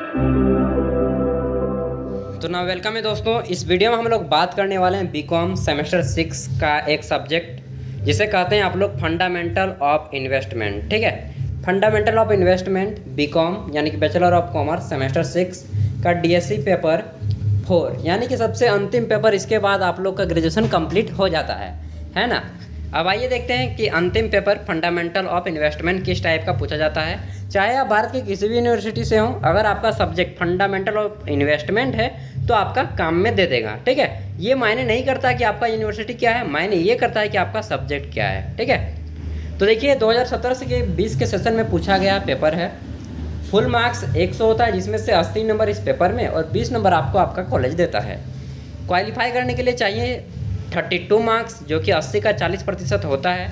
तो ना वेलकम है दोस्तों। इस वीडियो में हम लोग बात करने वाले हैं बीकॉम सेमेस्टर 6 का एक सब्जेक्ट जिसे कहते हैं आप लोग फंडामेंटल ऑफ इन्वेस्टमेंट। ठीक है, फंडामेंटल ऑफ इन्वेस्टमेंट बीकॉम यानी कि बैचलर ऑफ कॉमर्स सेमेस्टर 6 का डीएससी पेपर 4 यानी कि सबसे अंतिम पेपर। इसके बाद आप लोग का ग्रेजुएशन कंप्लीट हो जाता है ना। अब आइए देखते हैं कि अंतिम पेपर फंडामेंटल ऑफ इन्वेस्टमेंट किस टाइप का पूछा जाता है। चाहे आप भारत की किसी भी यूनिवर्सिटी से हों, अगर आपका सब्जेक्ट फंडामेंटल ऑफ इन्वेस्टमेंट है तो आपका काम में दे देगा। ठीक है, ये मायने नहीं करता कि आपका यूनिवर्सिटी क्या है, मायने ये करता है कि आपका सब्जेक्ट क्या है। ठीक है, तो देखिए 2017 से 20 के सेशन में पूछा गया पेपर है। फुल मार्क्स 100 होता है, जिसमें से 80 नंबर इस पेपर में और 20 नंबर आपको आपका कॉलेज देता है। क्वालिफाई करने के लिए चाहिए 32 मार्क्स, जो कि 80 का 40% होता है।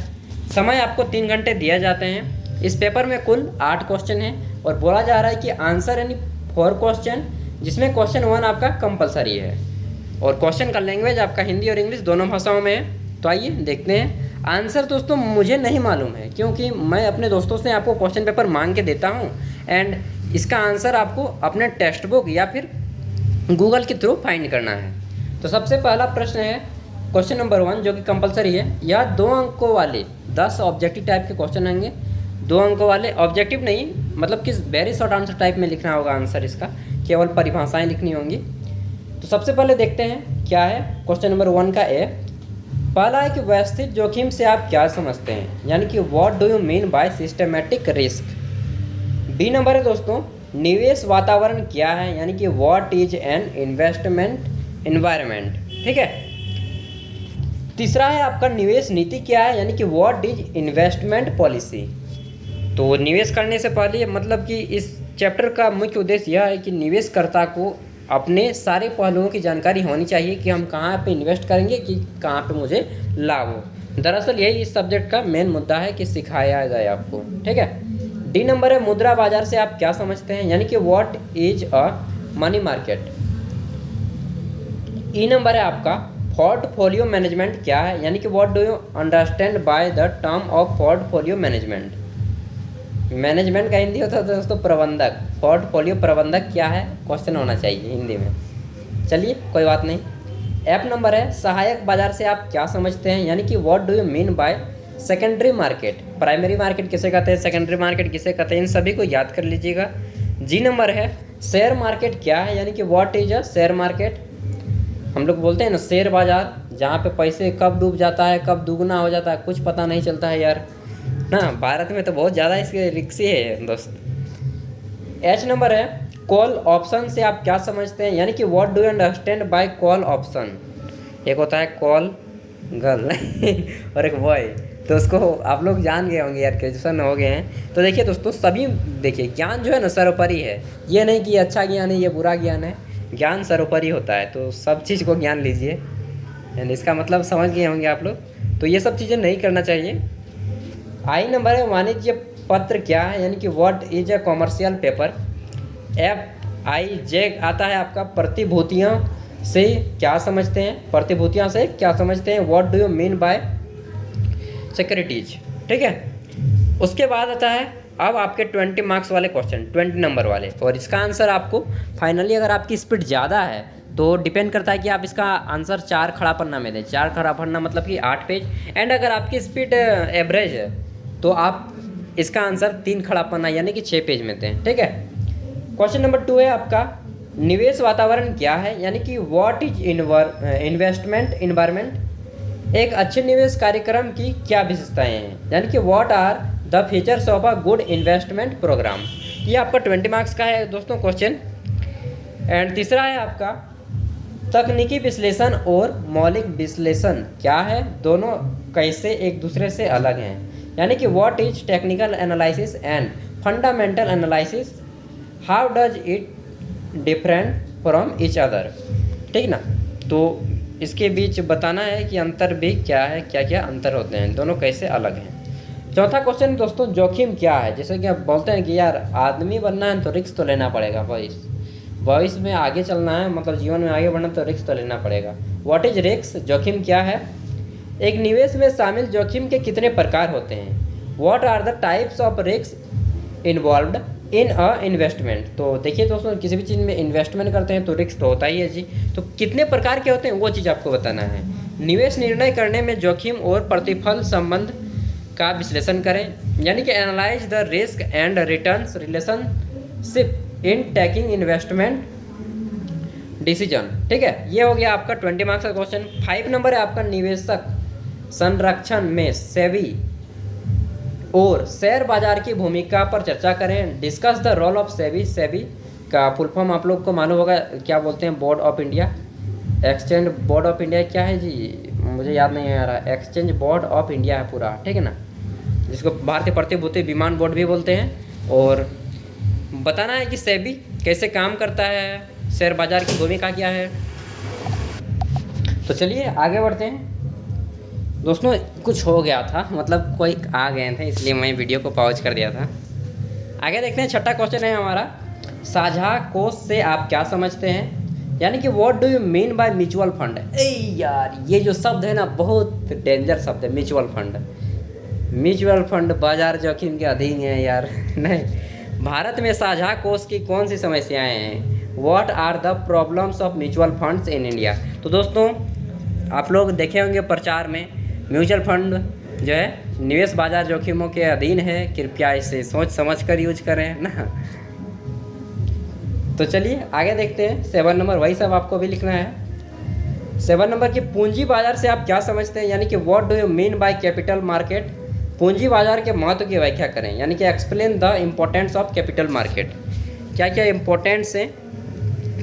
समय आपको 3 घंटे दिए जाते हैं। इस पेपर में कुल 8 क्वेश्चन हैं और बोला जा रहा है कि आंसर यानी 4 क्वेश्चन, जिसमें क्वेश्चन 1 आपका कंपलसरी है और क्वेश्चन का लैंग्वेज आपका हिंदी और इंग्लिश दोनों भाषाओं में है। तो आइए देखते हैं आंसर। दोस्तों मुझे नहीं मालूम है, क्योंकि मैं अपने दोस्तों से आपको क्वेश्चन पेपर मांग के देता हूँ एंड इसका आंसर आपको अपने टेक्स्ट बुक या फिर गूगल के थ्रू फाइंड करना है। तो सबसे पहला प्रश्न है क्वेश्चन नंबर 1, जो कि कंपलसरी है। यह 2 अंकों वाले 10 ऑब्जेक्टिव टाइप के क्वेश्चन आएंगे। 2 अंकों वाले, ऑब्जेक्टिव नहीं, मतलब कि वेरी शॉर्ट आंसर टाइप में लिखना होगा आंसर, इसका केवल परिभाषाएं लिखनी होंगी। तो सबसे पहले देखते हैं क्या है क्वेश्चन नंबर 1 का ए। पहला है कि व्यवस्थित जोखिम से आप क्या समझते हैं, यानी कि what do you mean by systematic risk. B number है दोस्तों, निवेश वातावरण क्या है, यानी कि what is an investment environment. ठीक है, तीसरा है आपका निवेश नीति क्या है, यानी कि व्हाट इज इन्वेस्टमेंट पॉलिसी। तो निवेश करने से पहले मतलब कि इस चैप्टर का मुख्य उद्देश्य यह है कि निवेशकर्ता को अपने सारे पहलुओं की जानकारी होनी चाहिए कि हम कहाँ पे इन्वेस्ट करेंगे, कि कहाँ पे मुझे लाभ हो। दरअसल यही इस सब्जेक्ट का मेन मुद्दा है कि सिखाया जाए आपको। ठीक है, डी नंबर है मुद्रा बाजार से आप क्या समझते हैं, यानी कि what is a money market. E number है आपका पोर्टफोलियो मैनेजमेंट क्या है, यानी कि what do you understand by the term of portfolio management. Management का हिंदी होता है दोस्तों प्रबंधक। पोर्टफोलियो प्रबंधक क्या है, क्वेश्चन होना चाहिए हिंदी में। चलिए कोई बात नहीं। एफ नंबर है सहायक बाजार से आप क्या समझते हैं, यानी कि what do you mean by secondary market. Primary market किसे कहते हैं, सेकेंडरी मार्केट किसे कहते हैं, इन सभी को याद कर लीजिएगा। जी नंबर है शेयर मार्केट क्या है, यानी कि what is a share market. हम लोग बोलते हैं ना शेयर बाजार, जहाँ पे पैसे कब डूब जाता है कब दुगना हो जाता है कुछ पता नहीं चलता है यार ना। भारत में तो बहुत ज़्यादा इसके रिक्सी है दोस्त। एच नंबर है कॉल ऑप्शन से आप क्या समझते हैं, यानी कि what do you understand by call option. एक होता है कॉल गर्ल और एक बॉय, तो उसको आप लोग जान गए होंगे यार, ग्रेजुएशन हो गए हैं। तो देखिए दोस्तों सभी देखिए ज्ञान जो है ना सर्वोपरि है। ये नहीं कि अच्छा ज्ञान है ये बुरा ज्ञान है, ज्ञान सर्वोपरि होता है। तो सब चीज़ को ज्ञान लीजिए, यानी इसका मतलब समझ गए होंगे आप लोग। तो ये सब चीज़ें नहीं करना चाहिए। आई नंबर है वाणिज्य पत्र क्या है, यानी कि what is a commercial paper. F I J आता है आपका प्रतिभूतियों से क्या समझते हैं, प्रतिभूतियों से क्या समझते हैं, what do you mean bye securities. ठीक है, उसके बाद आता है अब आपके 20 मार्क्स वाले क्वेश्चन, 20 नंबर वाले, और इसका आंसर आपको फाइनली अगर आपकी स्पीड ज़्यादा है तो डिपेंड करता है कि आप इसका आंसर 4 खड़ा पन्ना में दें। 4 खड़ा पन्ना मतलब कि 8 पेज, एंड अगर आपकी स्पीड एवरेज है तो आप इसका आंसर 3 खड़ा पन्ना यानी कि 6 पेज में दें। ठीक है, क्वेश्चन नंबर 2 है आपका निवेश वातावरण क्या है, यानी कि व्हाट इज इन्वेस्टमेंट एनवायरनमेंट। एक अच्छे निवेश कार्यक्रम की क्या विशेषताएं हैं, यानी कि what are the features of a good investment program. ये आपका 20 मार्क्स का है दोस्तों क्वेश्चन। एंड तीसरा है आपका तकनीकी विश्लेषण और मौलिक विश्लेषण क्या है, दोनों कैसे एक दूसरे से अलग हैं, यानी कि what is technical analysis and fundamental analysis, how does it different from each other. ठीक ना, तो इसके बीच बताना है कि अंतर भी क्या है, क्या क्या अंतर होते हैं, दोनों कैसे अलग हैं। चौथा क्वेश्चन दोस्तों जोखिम क्या है। जैसे कि आप बोलते हैं कि यार आदमी बनना है तो रिस्क तो लेना पड़ेगा, भविष्य में आगे चलना है, मतलब जीवन में आगे बढ़ना तो रिस्क तो लेना पड़ेगा। व्हाट इज रिस्क, जोखिम क्या है। एक निवेश में शामिल जोखिम के कितने प्रकार होते हैं, what are the types of risk involved. In a investment. तो देखिए दोस्तों, किसी भी चीज़ में इन्वेस्टमेंट करते हैं तो रिस्क तो होता ही है जी। तो कितने प्रकार के होते हैं वो चीज़ आपको बताना है। निवेश निर्णय करने में जोखिम और प्रतिफल संबंध का विश्लेषण करें, यानी कि analyse the risk and returns relationship in taking investment decision. ठीक है, ये हो गया आपका 20 मार्क्स का क्वेश्चन। 5 नंबर है आपका, निवेशक संरक्षण में सेबी और शेयर बाजार की भूमिका पर चर्चा करें। Discuss the role of SEBI. SEBI का फुल फॉर्म आप लोग को मालूम होगा, क्या बोलते हैं, board of India, exchange board of India क्या है जी, मुझे याद नहीं आ रहा। एक्सचेंज बोर्ड ऑफ इंडिया है पूरा, ठीक है ना, जिसको भारतीय प्रतिभूति विमान बोर्ड भी बोलते हैं। और बताना है कि सेबी कैसे काम करता है, शेयर बाजार की भूमिका क्या है। तो चलिए आगे बढ़ते हैं दोस्तों। कुछ हो गया था, मतलब कोई आ गए थे, इसलिए मैं वीडियो को पॉज कर दिया था। आगे देखते हैं, छठा क्वेश्चन है हमारा, साझा कोष से आप क्या समझते हैं, यानी कि what do you mean by mutual fund. यार ये जो शब्द है ना, बहुत डेंजर शब्द है, म्यूचुअल फंड। म्यूचुअल फंड बाजार जोखिम के अधीन है यार। नहीं, भारत में साझा कोष की कौन सी समस्याएं हैं, what are the problems of mutual funds in India. तो दोस्तों आप लोग देखे होंगे प्रचार में, म्यूचुअल फंड जो है निवेश बाजार जोखिमों के अधीन है, कृपया इसे सोच समझ कर यूज करें ना। तो चलिए आगे देखते हैं, 7 नंबर, वही सब आपको भी लिखना है। 7 नंबर की पूंजी बाजार से आप क्या समझते हैं, यानी कि what do you mean by capital market. पूंजी बाजार के महत्व की व्याख्या करें, यानी कि explain the importance of capital market. क्या क्या इम्पोर्टेंस है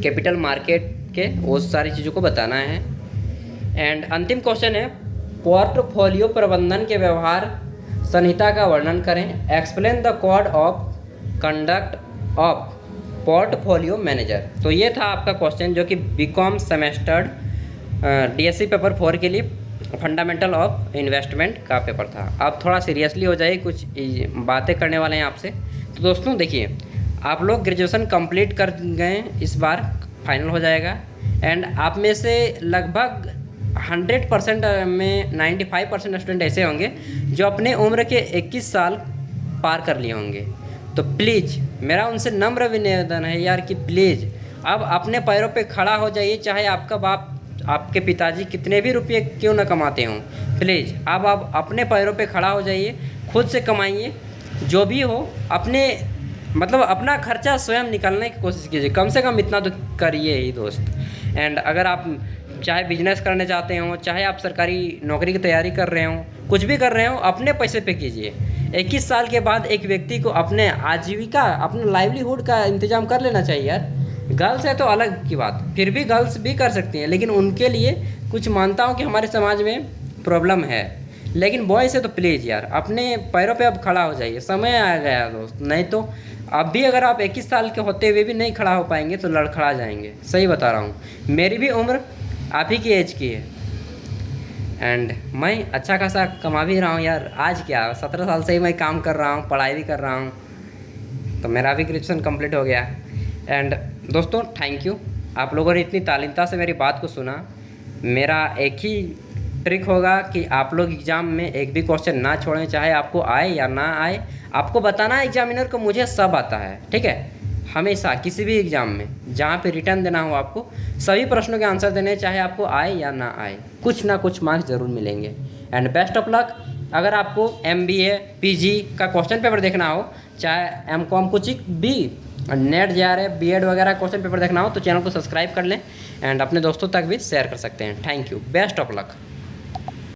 कैपिटल मार्केट के, वो सारी चीज़ों को बताना है। एंड अंतिम क्वेश्चन है, पोर्टफोलियो प्रबंधन के व्यवहार संहिता का वर्णन करें। Explain the code of conduct of portfolio manager. तो ये था आपका क्वेश्चन, जो कि बीकॉम सेमेस्टर डीएससी पेपर 4 के लिए फंडामेंटल ऑफ इन्वेस्टमेंट का पेपर था। अब थोड़ा सीरियसली हो जाए, कुछ बातें करने वाले हैं आपसे। तो दोस्तों देखिए, आप लोग ग्रेजुएशन कंप्लीट कर गए, इस बार फाइनल हो जाएगा। एंड आप में से लगभग 100% में 95% स्टूडेंट ऐसे होंगे जो अपने उम्र के 21 साल पार कर लिए होंगे। तो प्लीज़ मेरा उनसे नम्र निवेदन है यार कि प्लीज़ अब अपने पैरों पे खड़ा हो जाइए, चाहे आपका बाप आपके पिताजी कितने भी रुपये क्यों ना कमाते हों। प्लीज़ अब आप अपने पैरों पे खड़ा हो जाइए, खुद से कमाइए, जो भी हो अपने मतलब अपना खर्चा स्वयं निकालने की कोशिश कीजिए, कम से कम इतना तो करिए ही दोस्त। एंड अगर आप चाहे बिजनेस करने चाहते हो, चाहे आप सरकारी नौकरी की तैयारी कर रहे हो, कुछ भी कर रहे हो, अपने पैसे पे कीजिए। 21 साल के बाद एक व्यक्ति को अपने आजीविका, अपने लाइवलीहुड का इंतजाम कर लेना चाहिए यार। गर्ल्स है तो अलग की बात, फिर भी गर्ल्स भी कर सकती हैं, लेकिन उनके लिए कुछ मानता हूँ कि हमारे समाज में प्रॉब्लम है। लेकिन बॉयज़ है तो प्लीज़ यार अपने पैरों पे अब खड़ा हो जाइए, समय आ गया दोस्त। नहीं तो अब भी अगर आप 21 साल के होते हुए भी नहीं खड़ा हो पाएंगे तो लड़खड़ा जाएंगे, सही बता रहा हूँ। मेरी भी उम्र आप ही की एज की है, एंड मैं अच्छा खासा कमा भी रहा हूँ यार। आज क्या 17 साल से ही मैं काम कर रहा हूँ, पढ़ाई भी कर रहा हूँ, तो मेरा भी ग्रेजुएशन कंप्लीट हो गया। एंड दोस्तों थैंक यू, आप लोगों ने इतनी तालीमता से मेरी बात को सुना। मेरा एक ही ट्रिक होगा कि आप लोग एग्ज़ाम में एक भी क्वेश्चन ना छोड़ें, चाहे आपको आए या ना आए। आपको बताना है एग्जामिनर को मुझे सब आता है, ठीक है। हमेशा किसी भी एग्ज़ाम में जहाँ पे रिटर्न देना हो, आपको सभी प्रश्नों के आंसर देने, चाहे आपको आए या ना आए, कुछ ना कुछ मार्क्स ज़रूर मिलेंगे। And best of luck. अगर आपको MBA PG का क्वेश्चन पेपर देखना हो, चाहे MCOM कुछ भी, नेट JRF BEd वगैरह क्वेश्चन पेपर देखना हो, तो चैनल को सब्सक्राइब कर लें एंड अपने दोस्तों तक भी शेयर कर सकते हैं। Thank you, best of luck.